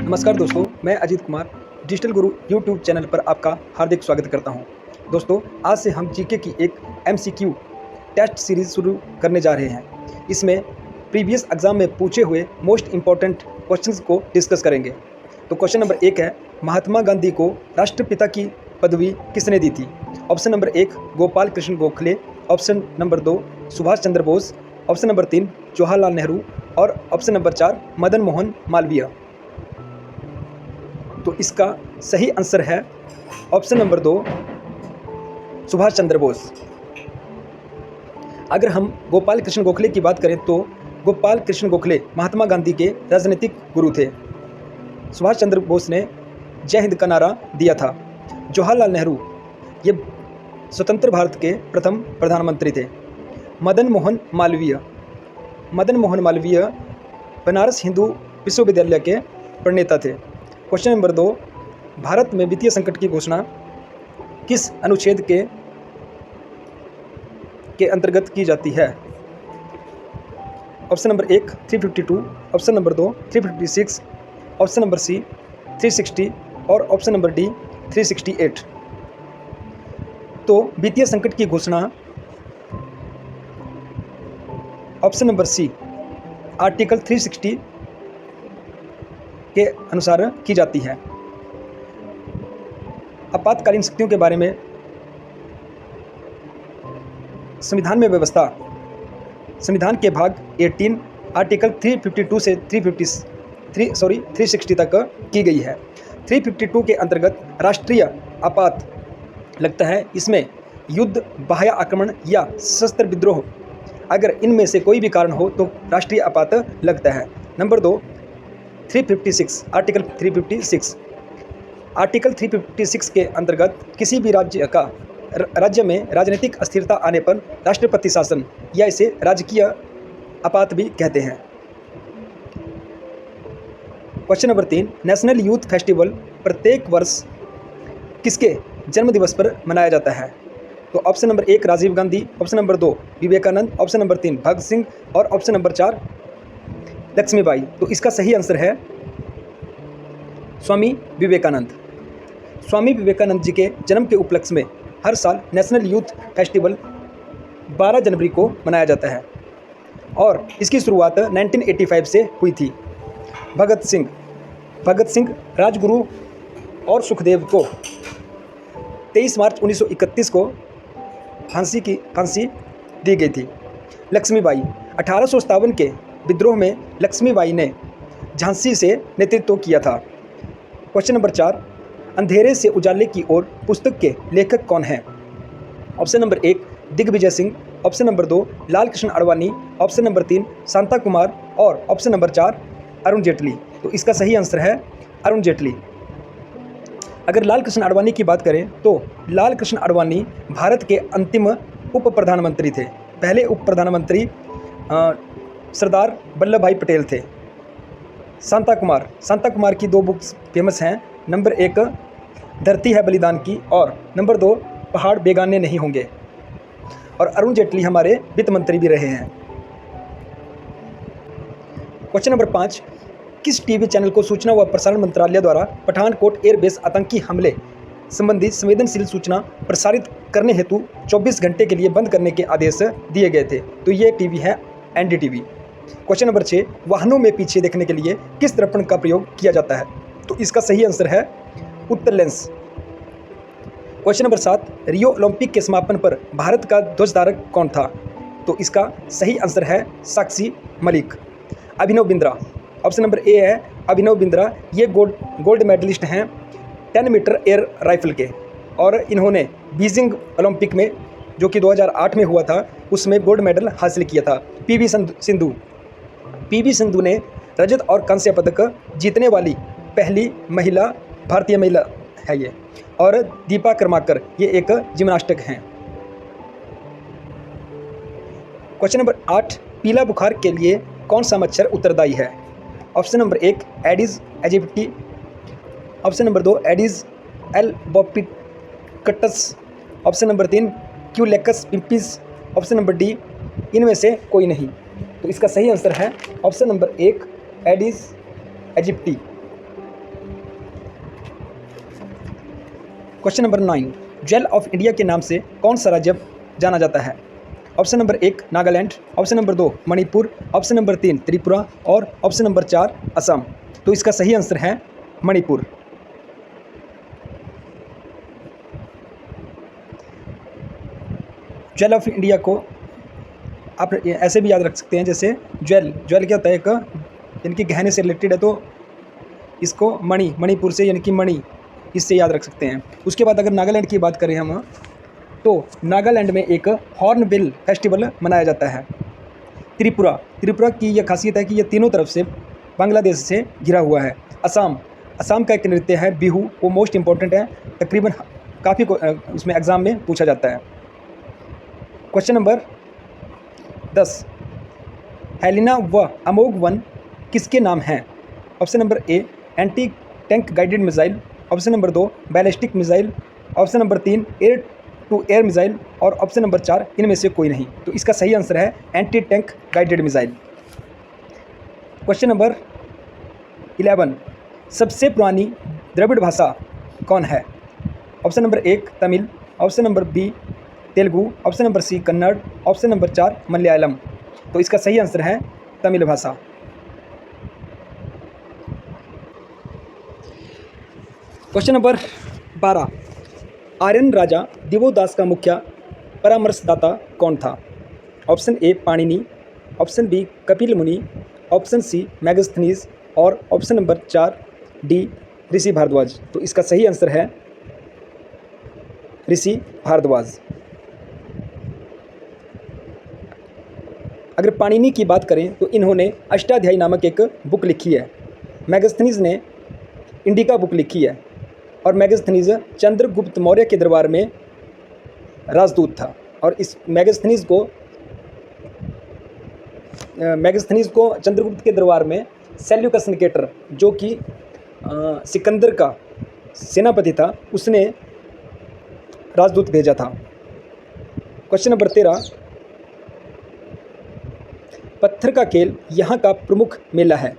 नमस्कार दोस्तों, मैं अजीत कुमार डिजिटल गुरु यूट्यूब चैनल पर आपका हार्दिक स्वागत करता हूं। दोस्तों, आज से हम जीके की एक एमसीक्यू टेस्ट सीरीज़ शुरू करने जा रहे हैं। इसमें प्रीवियस एग्जाम में पूछे हुए मोस्ट इम्पॉर्टेंट क्वेश्चंस को डिस्कस करेंगे। तो क्वेश्चन नंबर 1 है, महात्मा गांधी को राष्ट्रपिता की पदवी किसने दी थी? Option number 1 Gopal Krishna Gokhale, option number 2 Subhash Chandra Bose, option number 3 Jawaharlal Nehru और ऑप्शन नंबर 4 मदन मोहन मालवीय। तो इसका सही आंसर है ऑप्शन नंबर 2 सुभाष चंद्र बोस। अगर हम गोपाल कृष्ण गोखले की बात करें तो गोपाल कृष्ण गोखले महात्मा गांधी के राजनीतिक गुरु थे। सुभाष चंद्र बोस ने जय हिंद का नारा दिया था। जवाहरलाल नेहरू ये स्वतंत्र भारत के प्रथम प्रधानमंत्री थे। मदन मोहन मालवीय बनारस हिंदू विश्वविद्यालय के प्रणेता थे। क्वेश्चन नंबर 2, भारत में वित्तीय संकट की घोषणा किस अनुच्छेद के अंतर्गत की जाती है? Option number 1 352, option number 2 356, option number C 360 और ऑप्शन नंबर डी 368। तो वित्तीय संकट की घोषणा ऑप्शन नंबर सी आर्टिकल 360 के अनुसार की जाती है। आपातकालीन शक्तियों के बारे में संविधान में व्यवस्था संविधान के भाग 18 आर्टिकल 352 से 360 तक की गई है। 352 के अंतर्गत राष्ट्रीय आपात लगता है। इसमें युद्ध, बाह्य आक्रमण या सशस्त्र विद्रोह, अगर इनमें से कोई भी कारण हो तो राष्ट्रीय आपात लगता है। नंबर 2 356 आर्टिकल 356 के अंतर्गत किसी भी राज्य में राजनीतिक अस्थिरता आने पर राष्ट्रपति शासन या इसे राजकीय आपात भी कहते हैं। Question number 3, national youth festival प्रत्येक वर्ष किसके जन्म दिवस पर मनाया जाता है? तो option number 1 Rajiv Gandhi, option number 2 Vivekananda, option number 3 Bhagat Singh और ऑप्शन नंबर 4 लक्ष्मीबाई। तो इसका सही आंसर है स्वामी विवेकानंद। स्वामी विवेकानंद जी के जन्म के उपलक्ष्य में हर साल नेशनल यूथ फेस्टिवल 12 जनवरी को मनाया जाता है और इसकी शुरुआत 1985 से हुई थी। भगत सिंह राजगुरु और सुखदेव को 23 मार्च 1931 को फांसी दी गई थी। लक्ष्मीबाई 1857 के विद्रोह में लक्ष्मीबाई ने झांसी से नेतृत्व किया था। क्वेश्चन नंबर 4, अंधेरे से उजाले की ओर पुस्तक के लेखक कौन हैं? Option number 1 Digvijay Singh, option number 2 Lal Krishna Advani, option number 3 Shanta Kumar और ऑप्शन नंबर 4 अरुण जेटली। तो इसका सही आंसर है अरुण जेटली। अगर लाल कृष्ण आडवाणी की बात करें तो लाल कृष्ण आडवाणी भारत के अंतिम उप प्रधानमंत्री थे। पहले उप प्रधानमंत्री सरदार वल्लभ भाई पटेल थे। शांता कुमार की 2 बुक्स फेमस हैं। नंबर 1 धरती है बलिदान की और नंबर 2 पहाड़ बेगाने नहीं होंगे। और अरुण जेटली हमारे वित्त मंत्री भी रहे हैं। क्वेश्चन नंबर 5, किस टीवी चैनल को सूचना व प्रसारण मंत्रालय द्वारा पठानकोट एयरबेस आतंकी हमले संबंधी संवेदनशील सूचना प्रसारित करने हेतु 24 घंटे के लिए बंद करने के आदेश दिए गए थे? तो ये टीवी है एनडीटीवी। क्वेश्चन नंबर 6, वाहनों में पीछे देखने के लिए किस दर्पण का प्रयोग किया जाता है? तो इसका सही आंसर है उत्तर lens. Question number 7, Rio Olympic के समापन पर भारत का ध्वजधारक कौन था? तो इसका सही आंसर है साक्षी मलिक। अभिनव बिंद्रा। ऑप्शन नंबर ए है अभिनव बिंद्रा। ये गोल्ड मेडलिस्ट हैं 10 मीटर एयर राइफल के और इन्होंने बीजिंग ओलंपिक में जो कि 2008 में हुआ था उसमें गोल्ड मेडल हासिल किया था। पीवी सिंधु ने रजत और कांस्य पदक जीतने वाली पहली भारतीय महिला है ये। और दीपा कर्माकर ये एक जिम्नास्टिक हैं। क्वेश्चन नंबर 8, पीला बुखार के लिए कौन सा मच्छर उत्तरदायी है? Option number 1 Aedes aegypti, option number 2 Aedes albopictus, option number 3 Culex pipiens option number D इनमें से कोई नहीं। तो इसका सही आंसर है option number 1 Aedes aegypti. Question number 9, jewel of India के नाम से कौन सा राज्य जाना जाता है? Option number 1 Nagaland, option number 2 Manipur, option number 3 Tripura और ऑप्शन नंबर 4 असम। तो इसका सही आंसर है मणिपुर। ज्वेल ऑफ इंडिया को आप ऐसे भी याद रख सकते हैं, जैसे ज्वेल क्या होता है, एक यानी कि गहने से रिलेटेड है, तो इसको मणिपुर से यानी कि मणि, इससे याद रख सकते हैं। उसके बाद अगर नागालैंड की बात करें हम, तो नागालैंड में एक हॉर्नबिल फेस्टिवल मनाया जाता है। त्रिपुरा की यह खासियत है कि यह तीनों तरफ से बांग्लादेश से घिरा हुआ है। असम का एक नृत्य है बिहू, वो मोस्ट इम्पॉर्टेंट है, तकरीबन काफ़ी उसमें एग्ज़ाम में पूछा जाता है। क्वेश्चन नंबर 10, हेलिना व अमोघ 1 किसके नाम हैं? Option number A anti tank guided missile, option number 2 ballistic missile, option number 3 air to air missile और ऑप्शन नंबर 4 इनमें से कोई नहीं। तो इसका सही आंसर है anti tank guided missile. Question number 11, सबसे पुरानी द्रविड़ भाषा कौन है? Option number 1 Tamil, option number B Telugu, option number C Kannada, option number 4 Malayalam. तो इसका सही आंसर है तमिल भाषा। क्वेश्चन नंबर 12, आर्यन राजा दिवोदास का मुख्य परामर्शदाता कौन था? Option A Panini, option B Kapil Muni, option C Megasthenes और option number 4 D Rishi Bharadwaj. तो इसका सही आंसर है ऋषि भारद्वाज। अगर पाणिनि की बात करें तो इन्होंने अष्टाध्यायी नामक एक बुक लिखी है। मैगस्थनीज ने इंडिका बुक लिखी है और मैगस्थनीज चंद्रगुप्त मौर्य के दरबार में राजदूत था और इस मैगस्थनीज को चंद्रगुप्त के दरबार में सेल्यूकस निकेटर, जो कि सिकंदर का सेनापति था, उसने राजदूत भेजा था। क्वेश्चन नंबर 13, पत्थर का खेल यहाँ का प्रमुख मेला है।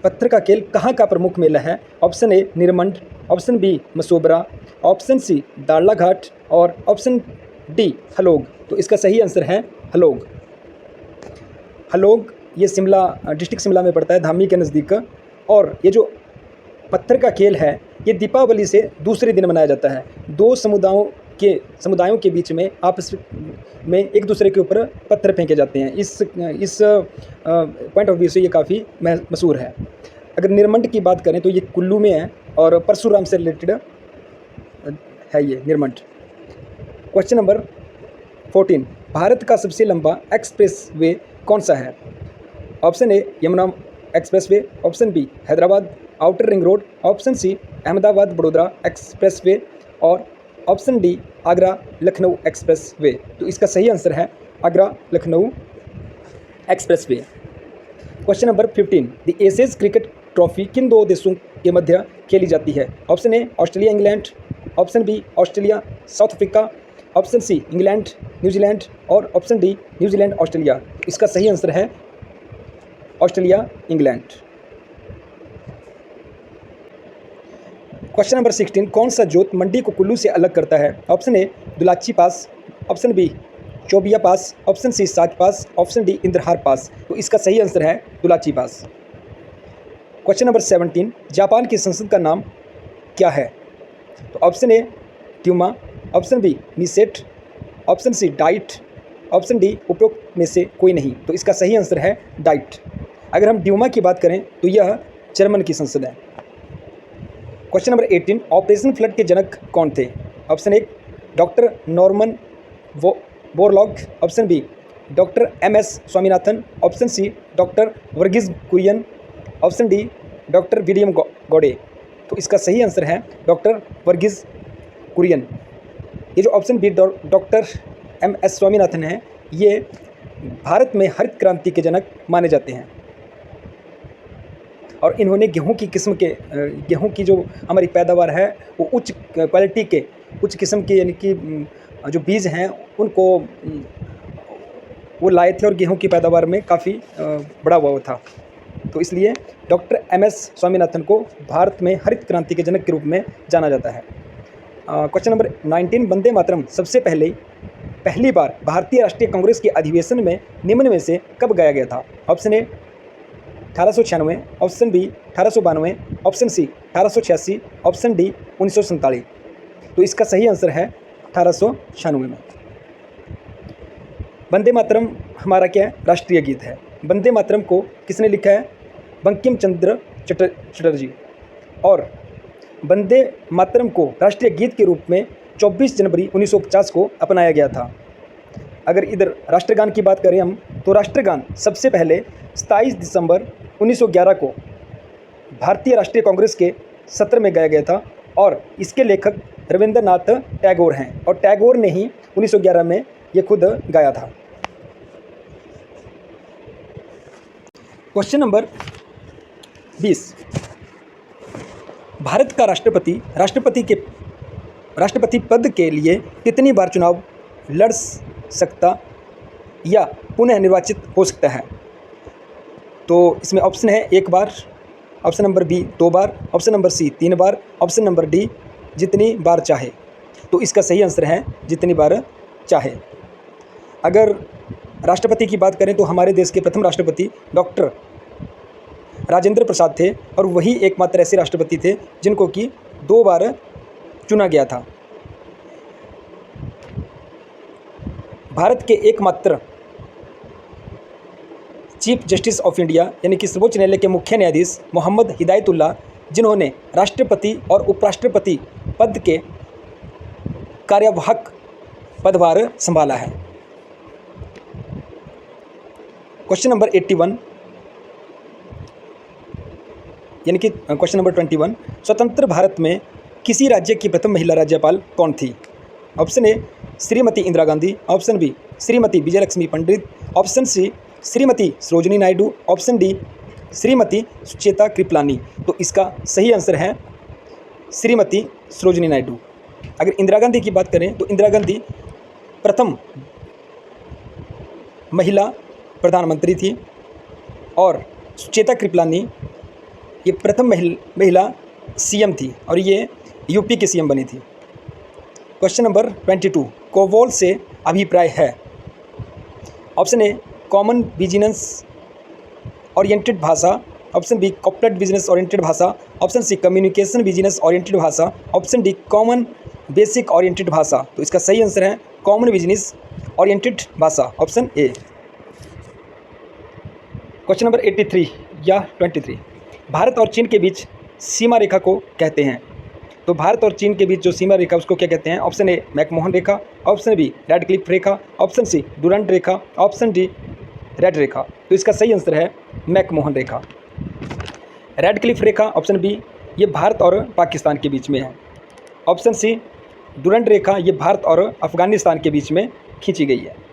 पत्थर का खेल कहाँ का प्रमुख मेला है? Option A Nirmand, option B Mashobra, option C Darla Ghat और ऑप्शन डी हलोग। तो इसका सही आंसर है हलोग। हलोग ये डिस्ट्रिक्ट शिमला में पड़ता है, धामी के नज़दीक। और ये जो पत्थर का खेल है ये दीपावली से दूसरे दिन मनाया जाता है। दो समुदायों के बीच में आपस में एक दूसरे के ऊपर पत्थर फेंके जाते हैं। इस पॉइंट ऑफ व्यू से ये काफ़ी मशहूर है। अगर निरमंड की बात करें तो ये कुल्लू में है और परशुराम से रिलेटेड है ये निरमंड। क्वेश्चन नंबर 14, भारत का सबसे लंबा एक्सप्रेस वे कौन सा है? Option A Yamuna expressway, option B Hyderabad outer ring road, option C Ahmedabad बड़ोदरा एक्सप्रेस वे और option D Agra Lucknow expressway. तो इसका सही आंसर है Agra Lucknow expressway. Question number 15, the Ashes cricket trophy किन दो देशों के मध्य खेली जाती है? Option A Australia England, option B Australia South Africa, option C England New Zealand और ऑप्शन डी न्यूजीलैंड ऑस्ट्रेलिया। इसका सही आंसर है ऑस्ट्रेलिया इंग्लैंड। क्वेश्चन नंबर 16, कौन सा जोत मंडी को कुल्लू से अलग करता है? Option A Dulachi pass, option B Chaubia pass, option C Sach pass, option D Indrahar pass. तो इसका सही आंसर है Dulachi pass. Question number 17, Japan की संसद का नाम क्या है? तो option A Duma, option B Knesset, option C Diet, option D उपरोक्त में से कोई नहीं। तो इसका सही आंसर है डाइट। अगर हम ड्यूमा की बात करें तो यह जर्मन की संसद है। क्वेश्चन नंबर 18, ऑपरेशन फ्लड के जनक कौन थे? Option A doctor Norman Borlaug, option B doctor MS Swaminathan, option C doctor Verghese Kurien, option D doctor William Gaud. तो इसका सही आंसर है डॉक्टर वर्गीज कुरियन। ये जो option B doctor MS Swaminathan है, ये भारत में हरित क्रांति के जनक माने जाते हैं और इन्होंने गेहूं की जो हमारी पैदावार है वो उच्च क्वालिटी के, उच्च किस्म के यानी कि जो बीज हैं उनको वो लाए थे और गेहूं की पैदावार में काफ़ी बड़ा हुआ था। तो इसलिए डॉक्टर एम.एस. स्वामीनाथन को भारत में हरित क्रांति के जनक के रूप में जाना जाता है। क्वेश्चन नंबर 19, वंदे मातरम सबसे पहली बार भारतीय राष्ट्रीय कांग्रेस के अधिवेशन में निम्न में से कब गाया गया था? Option A 1896, option B 1892, option C 1886, option D 1947। तो इसका सही आंसर है 1896 में। वंदे मातरम हमारा क्या है? राष्ट्रीय गीत है। वंदे मातरम को किसने लिखा है? बंकिम चंद्र चटर्जी। और वंदे मातरम को राष्ट्रीय गीत के रूप में 24 जनवरी 1950 को अपनाया गया था। अगर इधर राष्ट्रगान की बात करें हम, तो राष्ट्रगान सबसे पहले 27 दिसंबर 1911 को भारतीय राष्ट्रीय कांग्रेस के सत्र में गाया गया था और इसके लेखक रविंद्रनाथ टैगोर हैं और टैगोर ने ही 1911 में ये खुद गाया था। क्वेश्चन नंबर 20, भारत का राष्ट्रपति पद के लिए कितनी बार चुनाव लड़ सकता या पुनः निर्वाचित हो सकता है? तो इसमें ऑप्शन है 1 बार, ऑप्शन नंबर बी 2 बार, ऑप्शन नंबर सी 3 बार, ऑप्शन नंबर डी जितनी बार चाहे। तो इसका सही आंसर है जितनी बार चाहे। अगर राष्ट्रपति की बात करें तो हमारे देश के प्रथम राष्ट्रपति डॉक्टर राजेंद्र प्रसाद थे और वही एकमात्र ऐसे राष्ट्रपति थे जिनको कि 2 बार चुना गया था। भारत के एकमात्र चीफ जस्टिस ऑफ इंडिया यानी कि सर्वोच्च न्यायालय के मुख्य न्यायाधीश मोहम्मद हिदायतुल्लाह, जिन्होंने राष्ट्रपति और उपराष्ट्रपति पद के कार्यवाहक पदभार संभाला है। क्वेश्चन नंबर 81 यानी कि क्वेश्चन नंबर 21, स्वतंत्र भारत में किसी राज्य की प्रथम महिला राज्यपाल कौन थी? Option A Shrimati Indira Gandhi, option B Shrimati Vijayalakshmi Pandit, option C Shrimati Sarojini Naidu, option D Shrimati Sucheta Kripalani. तो इसका सही आंसर है श्रीमती सरोजिनी नायडू। अगर इंदिरा गांधी की बात करें तो इंदिरा गांधी प्रथम महिला प्रधानमंत्री थी और सुचेता कृपलानी ये प्रथम महिला सीएम थी और ये यूपी की सीएम बनी थी। क्वेश्चन नंबर 22, कोवोल से अभिप्राय है? Option A common business oriented भाषा, option B corporate business oriented भाषा, option C communication business oriented भाषा, option D common basic oriented भाषा। तो इसका सही आंसर है कॉमन बिजनेस ओरिएंटेड भाषा, ऑप्शन ए। क्वेश्चन नंबर 83 या 23, भारत और चीन के बीच सीमा रेखा को कहते हैं? तो भारत और चीन के बीच जो सीमा रेखा उसको क्या कहते हैं? ऑप्शन ए मैकमोहन रेखा, ऑप्शन बी रेडक्लिफ रेखा, ऑप्शन सी डुरंट रेखा, ऑप्शन डी रेड रेखा। तो इसका सही आंसर है मैकमोहन रेखा। रेडक्लिफ रेखा ऑप्शन बी ये भारत और पाकिस्तान के बीच में है, ऑप्शन सी डुरंट रेखा ये भारत और अफगानिस्तान के बीच में खींची गई है।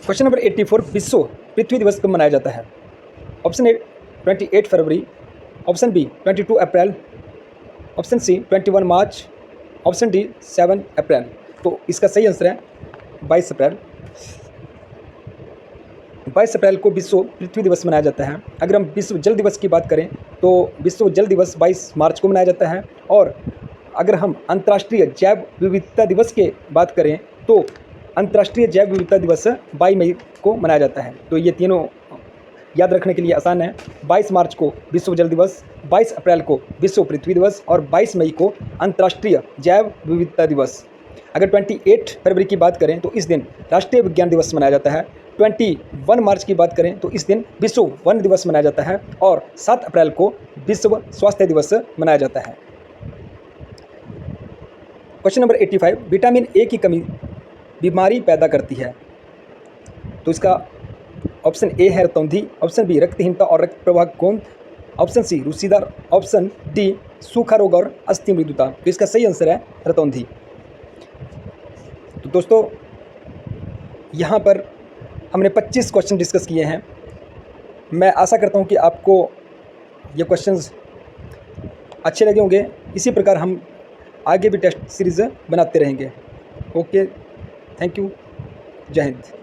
क्वेश्चन नंबर 84, विश्व पृथ्वी दिवस कब मनाया जाता है? ऑप्शन ए 28 फरवरी, option B 22 April, option C 21 March, option D 7 April. तो इसका सही आंसर है 22 अप्रैल। 22 अप्रैल को विश्व पृथ्वी दिवस मनाया जाता है। अगर हम विश्व जल दिवस की बात करें तो विश्व जल दिवस 22 मार्च को मनाया जाता है और अगर हम अंतर्राष्ट्रीय जैव विविधता दिवस की बात करें तो अंतर्राष्ट्रीय जैव विविधता दिवस 22 मई को मनाया जाता है। तो ये तीनों याद रखने के लिए आसान है। 22 मार्च को विश्व जल दिवस, 22 अप्रैल को विश्व पृथ्वी दिवस और 22 मई को अंतर्राष्ट्रीय जैव विविधता दिवस। अगर 28 फरवरी की बात करें तो इस दिन राष्ट्रीय विज्ञान दिवस मनाया जाता है। 21 मार्च की बात करें तो इस दिन विश्व वन दिवस मनाया जाता है और 7 अप्रैल को विश्व स्वास्थ्य दिवस मनाया जाता है। क्वेश्चन नंबर 85, विटामिन ए की कमी बीमारी पैदा करती है। तो इसका ऑप्शन ए है रतौंधी, ऑप्शन बी रक्तहीनता और रक्त प्रवाह कौन, ऑप्शन सी रूसीदार, ऑप्शन डी सूखा रोग और अस्थि मृदुता। तो इसका सही आंसर है रतौंधी। तो दोस्तों यहाँ पर हमने 25 क्वेश्चन डिस्कस किए हैं। मैं आशा करता हूँ कि आपको ये क्वेश्चंस अच्छे लगे होंगे। इसी प्रकार हम आगे भी टेस्ट सीरीज़ बनाते रहेंगे। ओके, थैंक यू, जय हिंद।